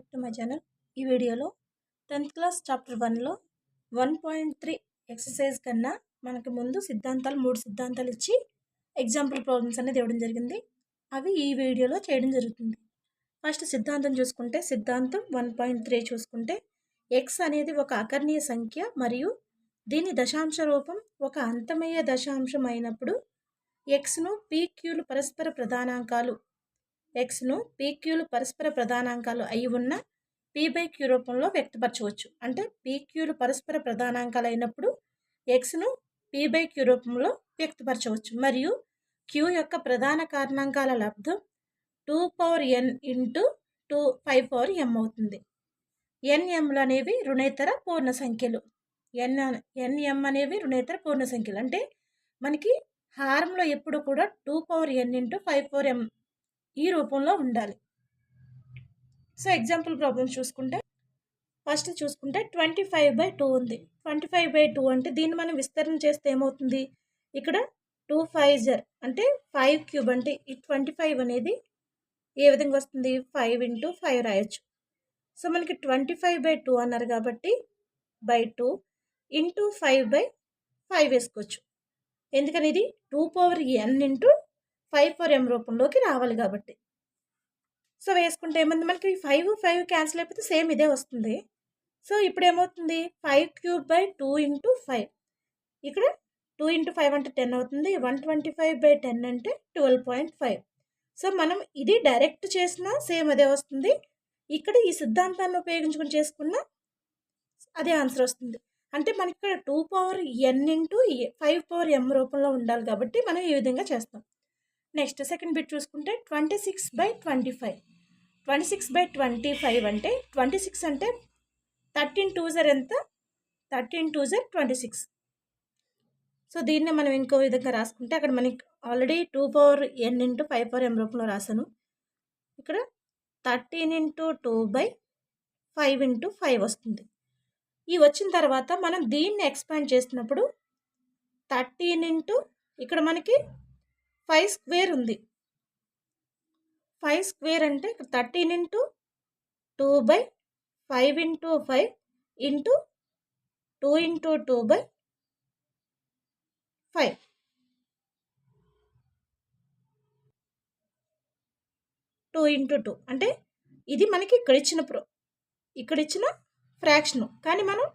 Back to my channel. ఈ వీడియోలో 10th class chapter 1లో 1.3 exercise కన్నా మనకు ముందు సిద్ధాంతాలు 3 సిద్ధాంతాలు ఇచ్చి ఎగ్జాంపుల్ ప్రాబ్లమ్స్ అనేది ఇవ్వడం జరిగింది. అవి ఈ వీడియోలో చేయడం జరుగుతుంది. ఫస్ట్ సిద్ధాంతం చూసుకుంటే సిద్ధాంతం 1.3 చూసుకుంటే ఎక్స్ అనేది ఒక అకర్ణీయ సంఖ్య మరియు దీని దశాంశ రూపం ఒక అంతమయ్యే దశాంశం అయినప్పుడు ఎక్స్ను పీక్యూలు పరస్పర ప్రధానాంకాలు అయి ఉన్న p/q రూపంలో వ్యక్తపరచవచ్చు. అంటే pqలు పరస్పర ప్రధానాంకాలు అయినప్పుడు ఎక్స్ను p/q రూపంలో వ్యక్తపరచవచ్చు. మరియు q యొక్క ప్రధాన కారణాంకాల లబ్ధం 2n ఇంటూ 5m అవుతుంది. nmలు అనేవి రుణేతర పూర్ణ సంఖ్యలు. nm అనేవి రుణేతర పూర్ణ సంఖ్యలు. అంటే మనకి హారంలో ఎప్పుడు కూడా 2n ఇంటూ 5m ఈ రూపంలో ఉండాలి. సో ఎగ్జాంపుల్ ప్రాబ్లమ్స్ చూసుకుంటే ఫస్ట్ చూసుకుంటే 25/2 ఉంది. 25/2 అంటే దీన్ని మనం విస్తరణ చేస్తే ఏమవుతుంది, ఇక్కడ 2 5 అంటే 5³ అంటే ఈ 25 అనేది ఏ విధంగా వస్తుంది, 5 ఇంటూ 5 రాయొచ్చు. సో మనకి 25/2 అన్నారు కాబట్టి 2 ఇంటూ 5/5 వేసుకోవచ్చు. ఎందుకని ఇది 2n ఇంటూ 5m రూపంలోకి రావాలి కాబట్టి. సో వేసుకుంటే ఏమంది, మనకి 5 క్యాన్సిల్ అయిపోతే సేమ్ ఇదే వస్తుంది. సో ఇప్పుడు ఏమవుతుంది, 5³ 2 ఇంటూ 5. ఇక్కడ 2 ఇంటూ 5 అంటే 10 అవుతుంది. 125/10 అంటే 12.5. సో మనం ఇది డైరెక్ట్ చేసినా సేమ్ అదే వస్తుంది. ఇక్కడ ఈ సిద్ధాంతాన్ని ఉపయోగించుకుని చేసుకున్న అదే ఆన్సర్ వస్తుంది. అంటే మనకి ఇక్కడ 2n ఇంటూ 5m రూపంలో ఉండాలి కాబట్టి మనం ఈ విధంగా చేస్తాం. నెక్స్ట్ సెకండ్ బిట్ చూసుకుంటే 26/25. 26/25 అంటే 26 అంటే 13 ఎంత, 13 26. సో దీన్ని మనం ఇంకో విధంగా రాసుకుంటే అక్కడ మనకి ఆల్రెడీ 2n ఇంటూ 5m రూపంలో రాశాను. ఇక్కడ 13 ఇంటూ 2/5 ఇంటూ 5 వస్తుంది. ఈ వచ్చిన తర్వాత మనం దీన్ని ఎక్స్పాండ్ చేసినప్పుడు 13 ఇంటూ ఇక్కడ మనకి 5² ఉంది. 5² అంటే 13 into 2/5 into 5 into 2 into 2/5. 2 into 2 అంటే ఇది మనకి ఇక్కడ ఇచ్చిన ఫ్రాక్షను, కానీ మనం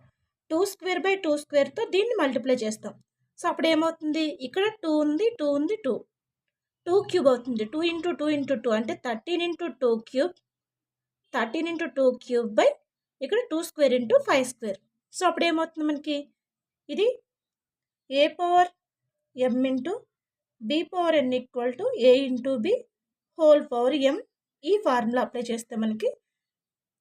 2²/2²తో దీన్ని మల్టిప్లై చేస్తాం. సో అప్పుడు ఏమవుతుంది, ఇక్కడ 2 ఉంది, 2³ అవుతుంది. 2 ఇంటూ 2 ఇంటూ 2 అంటే 13 ఇంటూ 2³ 13 ఇంటూ 2³ ఇక్కడ 2² ఇంటూ 5². సో అప్పుడు ఏమవుతుంది మనకి, ఇది a/m into b/n equal to a into b whole power m. ఈ ఫార్ములా అప్లై చేస్తే మనకి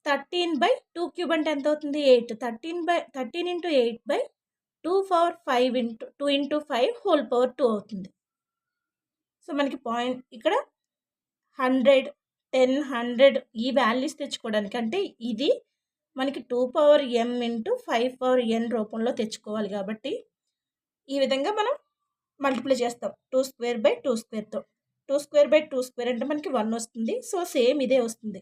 13/2³ అంటే ఎంత అవుతుంది, 8. 13 into 8/2 into 2 into 5 whole power 2 అవుతుంది. సో మనకి పాయింట్ ఇక్కడ 100, 10, 100 ఈ వాల్యూస్ తెచ్చుకోవడానికి, అంటే ఇది మనకి 2m ఇంటూ 5n రూపంలో తెచ్చుకోవాలి కాబట్టి ఈ విధంగా మనం మల్టిప్లై చేస్తాం 2²/2²తో. 2²/2² అంటే మనకి 1 వస్తుంది. సో సేమ్ ఇదే వస్తుంది,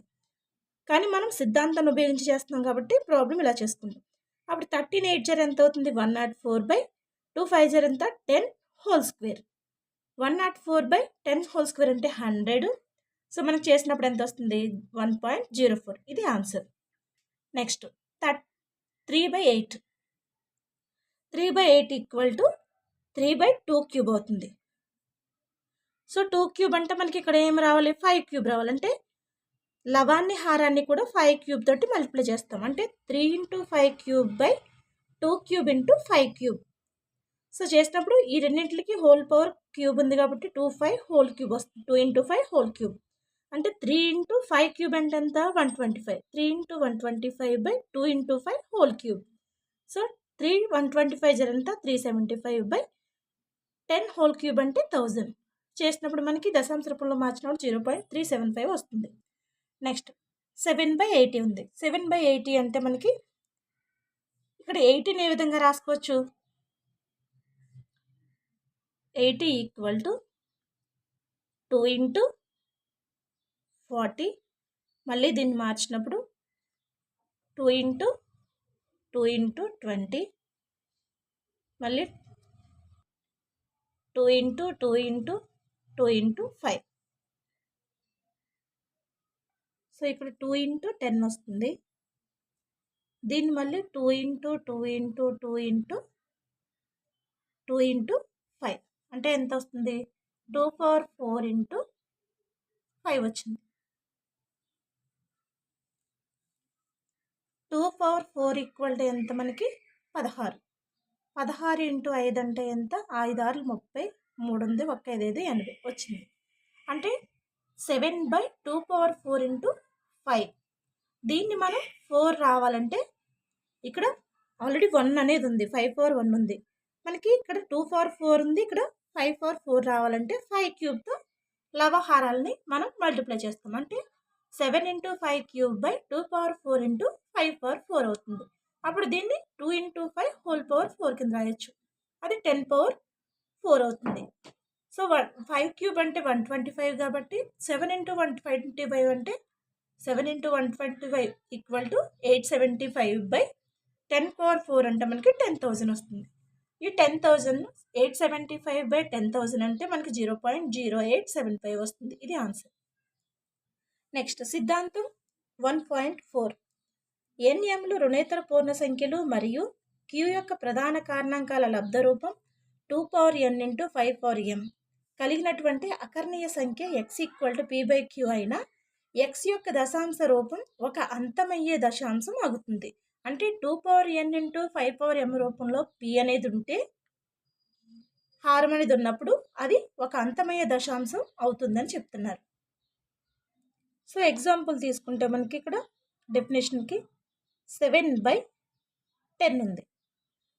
కానీ మనం సిద్ధాంతాన్ని ఉపయోగించి చేస్తున్నాం కాబట్టి ప్రాబ్లం ఇలా చేసుకుంటాం. అప్పుడు 13 8 ఎంత అవుతుంది, 104/2 5 ఎంత, 10 హోల్ స్క్వేర్. 104/10 హోల్ స్క్వేర్ అంటే 100. సో మనం చేసినప్పుడు ఎంత వస్తుంది, 1.04. ఇది ఆన్సర్. నెక్స్ట్ 3/8. 3/8 ఈక్వల్ టు 3/2³ అవుతుంది. సో 2³ అంటే మనకి ఇక్కడ ఏం రావాలి, 5³ రావాలి. అంటే లవాన్ని హారాన్ని కూడా 5³ తోటి మల్టిప్లై చేస్తాం. అంటే 3 ఇంటూ 5³ ఇంటూ 5³. సో చేసినప్పుడు ఈ రెండింటికి హోల్ పవర్ క్యూబ్ ఉంది కాబట్టి 25 హోల్ క్యూబ్ వస్తుంది. 2 ఇంటూ 5 హోల్ క్యూబ్ అంటే 3 ఇంటూ 5³ అంటే ఎంత, 125. 3 into 125/2 into 5 whole cube. So 125 ఎంత, 375/10 హోల్ క్యూబ్ అంటే 1000. చేసినప్పుడు మనకి దశాంశ రూపంలో మార్చినప్పుడు 0.375 వస్తుంది. నెక్స్ట్ 7/80 ఉంది. 7/80 అంటే మనకి ఇక్కడ 80ని ఏ విధంగా రాసుకోవచ్చు, 80 ఈక్వల్ టు 2 ఇంటూ 40. మళ్ళీ దీన్ని మార్చినప్పుడు 2 ఇంటూ 2 ఇంటూ 20, మళ్ళీ 2 ఇంటూ 2 ఇంటూ 2 ఇంటూ 5. సో ఇక్కడ 2 ఇంటూ 10 వస్తుంది. దీన్ని మళ్ళీ 2 ఇంటూ 2 ఇంటూ 2 ఇంటూ 2 ఇంటూ 5 అంటే ఎంత వస్తుంది? 2 పవర్ 4 ఇంటూ 5 వచ్చింది. 2 పవర్ 4 ఈక్వల్ టు ఎంత మనకి? 16. 16 ఇంటూ 5 అంటే ఎంత? 5 6 30, 3 ఉంది, 1 5 5 80 వచ్చింది. అంటే 7/2 పవర్ 4 ఇంటూ 5. దీన్ని మనం 4 రావాలంటే ఇక్కడ ఆల్రెడీ 1 అనేది ఉంది, 5 పవర్ 1 ఉంది. మనకి ఇక్కడ 2 పవర్ 4 ఉంది, ఇక్కడ 5 పవర్ 4 రావాలంటే 5 క్యూబ్తో లవహారాలని మనం మల్టిప్లై చేస్తాం. అంటే 7 into 5 cube by 2 power 4 into 5 power 4 అవుతుంది. అప్పుడు దీన్ని 2 ఇంటూ 5 హోల్ పవర్ 4 కింద రాయొచ్చు. అది 10 పవర్ 4 అవుతుంది. సో 5 క్యూబ్ అంటే 125 కాబట్టి 7 ఇంటూ 125 అంటే 7 ఇంటూ 125 ఈక్వల్ టు 875/10 పవర్ 4 అంటే మనకి 10,000 వస్తుంది. ఈ 10,000 875/10,000 అంటే మనకి 0.0875 వస్తుంది. ఇది ఆన్సర్. నెక్స్ట్ సిద్ధాంతం 1.4. ఎన్ఎంలు రుణేతర పూర్ణ సంఖ్యలు మరియు క్యూ యొక్క ప్రధాన కారణాంకాల లబ్ధ రూపం 2 power n into 5 power m కలిగినటువంటి అకర్ణీయ సంఖ్య x ఈక్వల్ టు p/q అయిన x యొక్క దశాంశ రూపం ఒక అంతమయ్యే దశాంశం అవుతుంది. అంటే 2 power n into 5 power m రూపంలో p అనేది ఉంటే హారం అనేది ఉన్నప్పుడు అది ఒక అంతమయ్యే దశాంశం అవుతుందని చెప్తున్నారు. సో ఎగ్జాంపుల్ తీసుకుంటే మనకి ఇక్కడ డెఫినేషన్కి 7/10 ఉంది.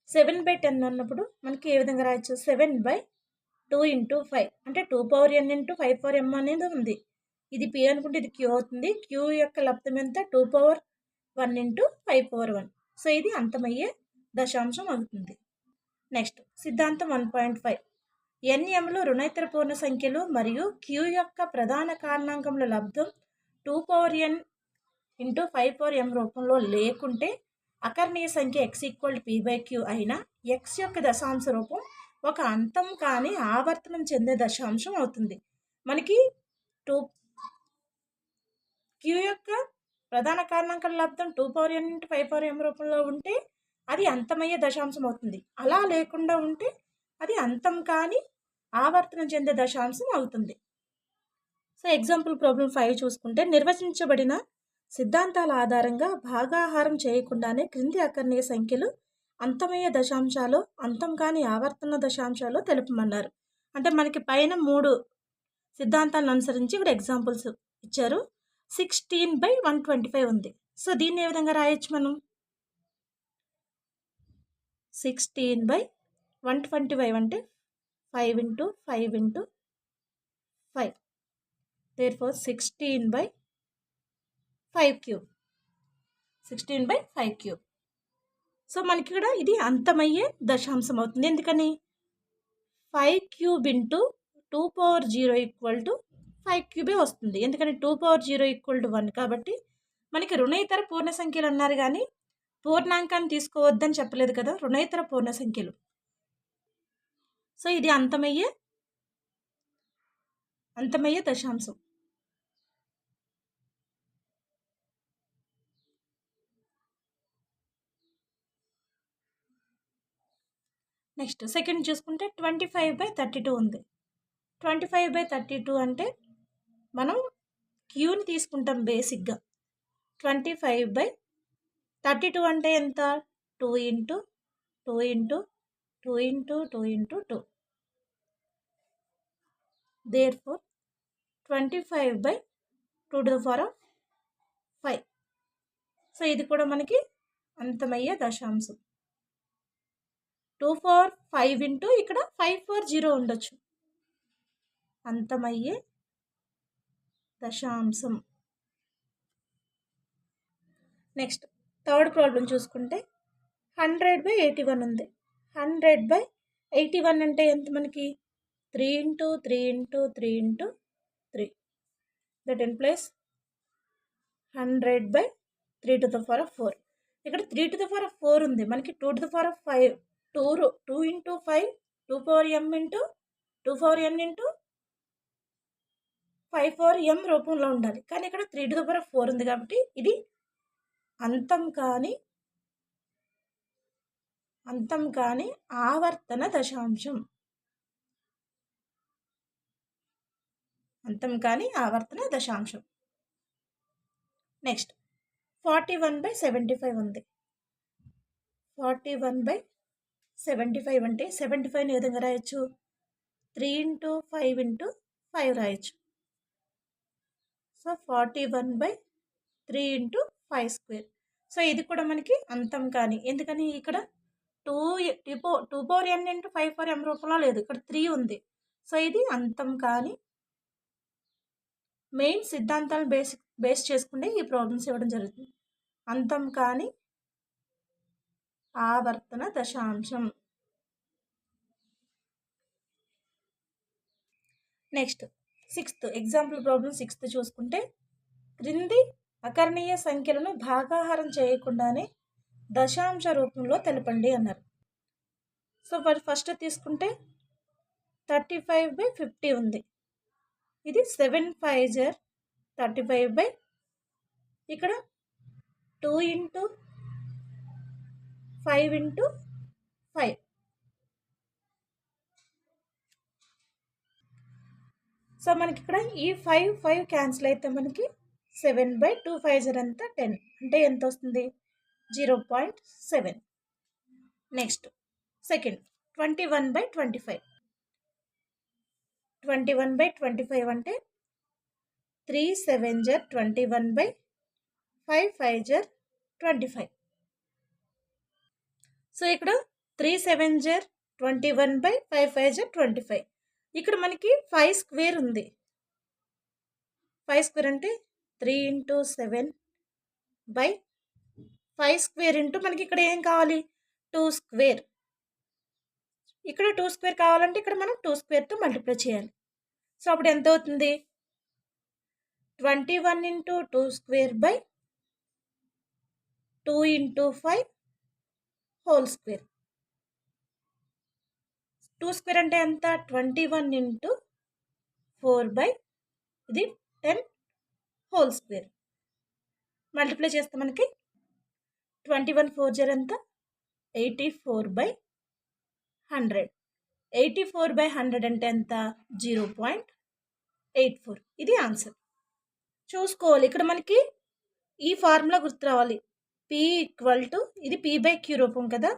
7/10 అన్నప్పుడు మనకి ఏ విధంగా రాయొచ్చు? 7/2 ఇంటూ 5 అంటే 2 power n into 5 power m అనేది ఉంది. ఇది p అనుకుంటే ఇది q అవుతుంది. q యొక్క లబ్ధం ఎంత? 2 పవర్ 1 ఇంటూ 5 పవర్ 1. సో ఇది అంతమయ్యే దశాంశం అవుతుంది. నెక్స్ట్ సిద్ధాంతం 1.5. ఎన్ఎంలు రుణేతర పూర్ణ సంఖ్యలు మరియు q యొక్క ప్రధాన కారణాంకముల లబ్ధం 2 power n into 5 power m రూపంలో లేకుంటే అకర్ణీయ సంఖ్య x ఈక్వల్ p/q అయినా x యొక్క దశాంశ రూపం ఒక అంతం కానీ ఆవర్తనం చెందే దశాంశం అవుతుంది. మనకి q యొక్క ప్రధాన కారణాంకాల లబ్ధం 2 power n into 5 power m రూపంలో ఉంటే అది అంతమయ్యే దశాంశం అవుతుంది. అలా లేకుండా ఉంటే అది అంతం కానీ ఆవర్తనం చెందే దశాంశం అవుతుంది. సో ఎగ్జాంపుల్ ప్రాబ్లం 5 చూసుకుంటే నిర్వచించబడిన సిద్ధాంతాల ఆధారంగా భాగాహారం చేయకుండానే క్రింది అకర్ణీయ సంఖ్యలు అంతమయ్యే దశాంశాలు అంతం కాని ఆవర్తన దశాంశాలు తెలుపమన్నారు. అంటే మనకి పైన 3 సిద్ధాంతాలను అనుసరించి ఇక్కడ ఎగ్జాంపుల్స్ ఇచ్చారు. 16/125 ఉంది. సో దీన్ని ఏ విధంగా రాయొచ్చు మనం? 16/125 అంటే 5 into 5 into 5. Therefore 16/5 cube. 16/5 cube. So మనకి ఇక్కడ ఇది అంతమయ్యే దశాంశం అవుతుంది. ఎందుకని? 5 cube into 2 power 0 equal to 5 క్యూబే వస్తుంది. ఎందుకని 2 పవర్ 0 ఈక్వల్ టు 1 కాబట్టి మనకి రుణేతర పూర్ణ సంఖ్యలు అన్నారు కానీ పూర్ణాంకాన్ని తీసుకోవద్దని చెప్పలేదు కదా, రుణేతర పూర్ణ సంఖ్యలు. సో ఇది అంతమయ్యే దశాంశం. నెక్స్ట్ సెకండ్ చూసుకుంటే 25/32 ఉంది. 25/32 అంటే మనం క్యూని తీసుకుంటాం బేసిక్గా. 25/32 అంటే ఎంత? 2 into 2 into 2 into 2 into 2. Therefore 25/2⁵. So ఇది కూడా మనకి అంతమయ్యే దశాంశం. 2 పవర్ 5 ఇంటూ ఇక్కడ 5 పవర్ 0 ఉండొచ్చు. అంతమయ్యే దశాంశం. నెక్స్ట్ థర్డ్ ప్రాబ్లం చూసుకుంటే 100/81 ఉంది. 100/81 అంటే ఎంత మనకి? 3 into 3 into 3 into 3. That implies 100/3⁴. ఇక్కడ 3⁴ ఉంది, మనకి 2⁵ 2 ఇంటూ 5 2 ఇంటూ 2n ఇంటూ 5 రూపంలో ఉండాలి. కానీ ఇక్కడ 3⁴ ఉంది కాబట్టి ఇది అంతం కాని ఆవర్తన దశాంశం. అంతం కాని ఆవర్తన దశాంశం. నెక్స్ట్ 41/75 ఉంది. 41/75 అంటే 75ని ఏ విధంగా రాయొచ్చు? 3 ఇంటూ 5 ఇంటూ 5 రాయొచ్చు. So 41/3 into 5 square. సో ఇది కూడా మనకి అంతం కాని, ఎందుకని ఇక్కడ 2n ఇంటూ 5m రూపంలో లేదు, ఇక్కడ 3 ఉంది. సో ఇది అంతం కాని. మెయిన్ సిద్ధాంతాలను బేస్ చేసుకుంటే ఈ ప్రాబ్లమ్స్ ఇవ్వడం జరుగుతుంది. అంతం కాని ఆవర్తన దశాంశం. Next 6th example problem 6th చూసుకుంటే, క్రింది అకర్ణీయ సంఖ్యలను భాగాహారం చేయకుండానే దశాంశ రూపంలో తెలపండి అన్నారు. సో ఫస్ట్ తీసుకుంటే 35/50 ఉంది. ఇది 7 5 35 ఇక్కడ 2 ఇంటూ 5 ఇంటూ 5. సో మనకి ఇక్కడ ఈ 5 క్యాన్సిల్ అయితే మనకి 7/2 5 అంతా 10 అంటే ఎంత వస్తుంది? 0.7. Next second 21/25. 21/25 అంటే 3 7 21/5 5 25. సో ఇక్కడ 3 7 21/5 5 25. ఇక్కడ మనకి 5 స్క్వేర్ ఉంది. 5 స్క్వేర్ అంటే 3 ఇంటూ 7/5 స్క్వేర్ ఇంటూ మనకి ఇక్కడ ఏం కావాలి? 2 స్క్వేర్. ఇక్కడ 2 స్క్వేర్ కావాలంటే ఇక్కడ మనం 2 స్క్వేర్తో మల్టిప్లై చేయాలి. సో అప్పుడు ఎంత అవుతుంది? 21 into 2 square by 2 into 5 whole square. 2 square అంటే ఎంత? 21 ఇంటూ 4 బై ఇది 10 హోల్ స్క్వేర్. మల్టిప్లై చేస్తే మనకి 21 4 ఎంత? 84/100. 84/100 అంటే ఎంత? 0.84. ఇది ఆన్సర్. చూసుకోవాలి ఇక్కడ మనకి ఈ ఫార్ములా గుర్తు రావాలి. P = ఇది P/Q రూపం కదా,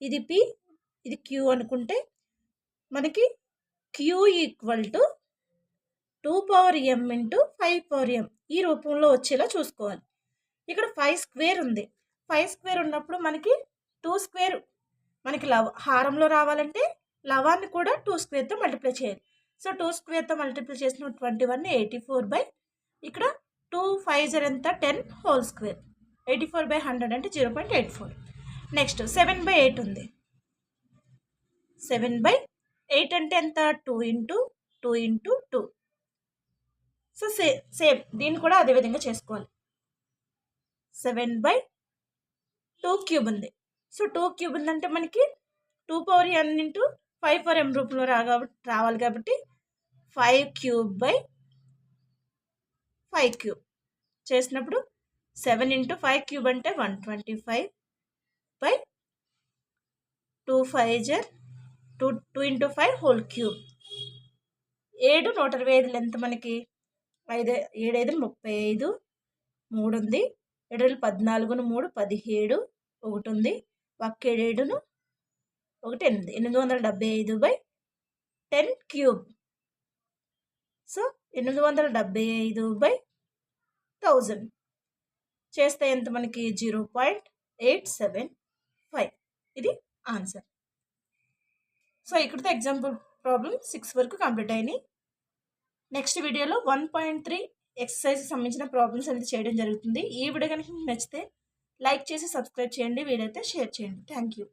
ఇది P ఇది Q అనుకుంటే మనకి Q = 2m ఇంటూ 5m ఈ రూపంలో వచ్చేలా చూసుకోవాలి. ఇక్కడ 5 స్క్వేర్ ఉంది. 5 స్క్వేర్ ఉన్నప్పుడు మనకి 2 స్క్వేర్ మనకి హారంలో రావాలంటే లవాన్ని కూడా 2 స్క్వేర్తో మల్టిప్లై చేయాలి. సో 2 స్క్వేర్తో మల్టిప్లై చేసిన 21 84 ఇక్కడ 2 5 ఎంత? 10 హోల్ స్క్వేర్. 84/100 అంటే 0.84. నెక్స్ట్ 7/8 ఉంది. 7/8 అంటే ఎంత? 2 ఇంటూ 2 ఇంటూ 2. సో సేమ్ దీన్ని కూడా అదే విధంగా చేసుకోవాలి. 7/2 క్యూబ్ ఉంది. సో 2 క్యూబ్ ఉందంటే మనకి 2n ఇంటూ 5m రూపంలో రావాలి కాబట్టి 5³ చేసినప్పుడు 7 ఇంటూ 5³ అంటే 125/2 5 2 ఇంటూ 5 హోల్ క్యూబ్. 7 125 ఎంత మనకి? 7 5 35, 3 ఉంది, 7 14 3 17, 1 ఉంది, 1 7 1 8 875/10³. సో 875/1000 చేస్తే ఎంత మనకి? 0.875. ఇది ఆన్సర్. సో ఇక్కడితో ఎగ్జాంపుల్ ప్రాబ్లం 6 వరకు కంప్లీట్ అయినాయి. నెక్స్ట్ వీడియోలో 1.3 ఎక్సర్సైజ్ సంబంధించిన ప్రాబ్లమ్స్ అనేది చేయడం జరుగుతుంది. ఈ వీడియో కనుక మీకు నచ్చితే లైక్ చేసి సబ్స్క్రైబ్ చేయండి, వీలైతే షేర్ చేయండి. Thank you.